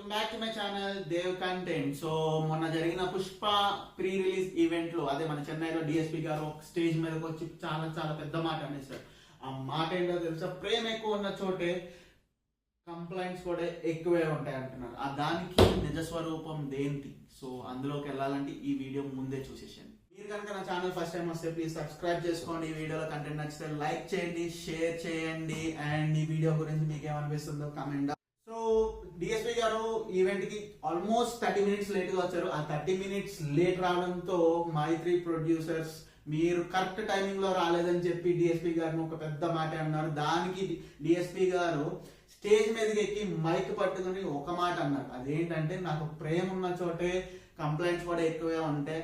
Welcome back to my channel Dev content. So మొన్న జరిగిన Pushpa pre release event లో అదే మన చెన్నైలో డిఎస్పీ గారు ఒక స్టేజ్ మీదకి వచ్చి చాలా చాలా పెద్ద మాట అనేసారు. ఆ మాట ఏంటో తెలుసా? ప్రేమ ఎక్కువ ఉన్న చోటే కంప్లైంట్స్ కూడా ఎక్కువే ఉంటాయి అంటున్నారు. ఆ దానికి నిజస్వరూపం దేంటి? సో అందులోకి వెళ్ళాలంటే ఈ వీడియో ముందే చూసేసాను. మీరు కనుక నా ఛానల్ ఫస్ట్ టైం వస్తే ప్లీజ్ సబ్స్క్రైబ్ చేసుకోండి. ఈ వీడియోలో కంటెంట్ నచ్చితే లైక్ చేయండి, షేర్ చేయండి, అండ్ ఈ వీడియో గురించి మీకు ఏమనిపిస్తుందో కమెంట్. సో డిఎస్పీ గారు ఈవెంట్ కి ఆల్మోస్ట్ 30 minutes లేట్ గా వచ్చారు. ఆ 30 minutes లేట్ రావడంతో మైత్రి ప్రొడ్యూసర్స్ మీరు కరెక్ట్ టైమింగ్ లో రాలేదని చెప్పి డిఎస్పీ గారిని ఒక పెద్ద మాట అన్నారు. దానికి డిఎస్పీ గారు స్టేజ్ మీదకి ఎక్కి మైక్ పట్టుకుని ఒక మాట అన్నారు. అదేంటంటే, నాకు ప్రేమ ఉన్న చోటే కంప్లైంట్స్ కూడా ఎక్కువే ఉంటాయి,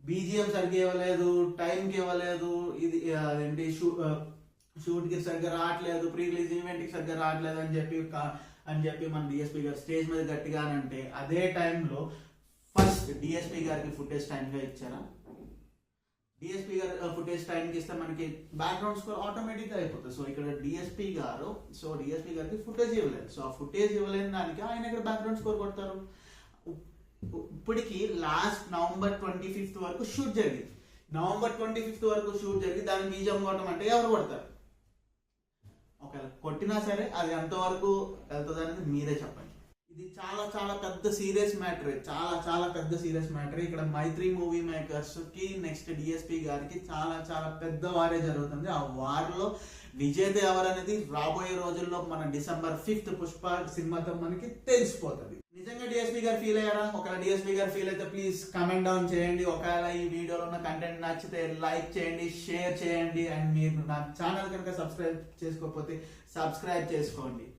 బీజిఎం సరిగ్గా ఇవ్వలేదు, టైంకి ఇవ్వలేదు, ఇది అదేంటి షూట్ కి సరిగ్గా రావట్లేదు, ప్రీ రిలీజ్ ఈవెంట్ కి సరిగ్గా రావట్లేదు అని చెప్పి మన డిఎస్పీ గారు స్టేజ్ మీద గట్టిగానంటే, అదే టైంలో ఫస్ట్ డిఎస్పీ గారికి ఫుటేజ్ టైం గా ఇచ్చారా? డిఎస్పీ గారు ఫుటేజ్ టైంకి ఇస్తే మనకి బ్యాక్గ్రౌండ్ స్కోర్ ఆటోమేటిక్ గా అయిపోతుంది. సో ఇక్కడ డిఎస్పీ గారికి ఫుటేజ్ ఇవ్వలేదు. సో ఆ ఫుటేజ్ ఇవ్వలేని దానికి ఆయన ఇక్కడ బ్యాక్గ్రౌండ్ స్కోర్ కొడతారు. ఇప్పటికి లాస్ట్ November 25th వరకు షూట్ జరిగింది. November 25th వరకు షూట్ జరిగి దానికి బీజం కొట్టడం అంటే ఎవరు కొడతారు? ఒకవేళ కొట్టినా సరే అది ఎంతవరకు వెళ్తుంది అనేది మీరే చెప్పండి. ఇది చాలా చాలా పెద్ద సీరియస్ మ్యాటర్, చాలా పెద్ద సీరియస్ మ్యాటర్. ఇక్కడ మైత్రి మూవీ మేకర్స్ కి నెక్స్ట్ డిఎస్పీ గారికి చాలా చాలా పెద్ద వారే జరుగుతుంది. ఆ వార్లో విజేత ఎవరనేది రాబోయే రోజుల్లో మన December 5th పుష్ప సినిమాతో మనకి తెలిసిపోతుంది. నిజంగా డిఎస్పీ గారు ఫీల్ అయ్యారా? ఒకవేళ డిఎస్పీ గారు ఫీల్ అయితే ప్లీజ్ కమెంట్ డౌన్ చేయండి. ఒకవేళ ఈ వీడియోలో ఉన్న కంటెంట్ నచ్చితే లైక్ చేయండి, షేర్ చేయండి, అండ్ మీరు నా ఛానల్ కనుక సబ్స్క్రైబ్ చేసుకోకపోతే సబ్స్క్రైబ్ చేసుకోండి.